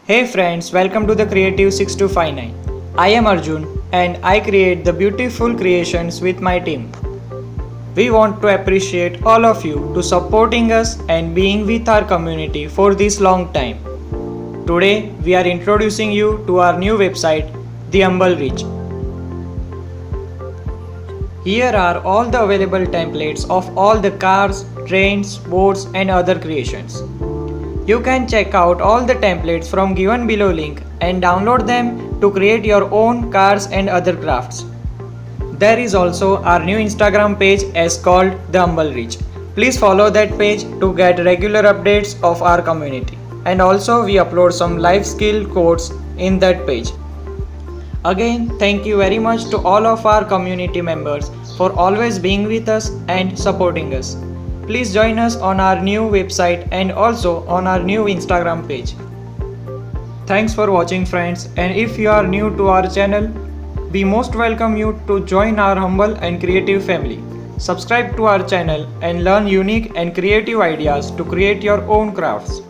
Hey friends, welcome to the Creative 6259. I am Arjun and I create the beautiful creations with my team. We want to appreciate all of you to supporting us and being with our community for this long time. Today we are introducing you to our new website, TheHumbleRich. Here are all the available templates of all the cars, trains, boats and other creations. You can check out all the templates from given below link and download them to create your own cars and other crafts. There is also our new Instagram page as called TheHumbleRich. Please follow that page to get regular updates of our community. And also we upload some life skill quotes in that page. Again, thank you very much to all of our community members for always being with us and supporting us. Please join us on our new website and also on our new Instagram page. Thanks for watching friends, and if you are new to our channel, we most welcome you to join our humble and creative family. Subscribe to our channel and learn unique and creative ideas to create your own crafts.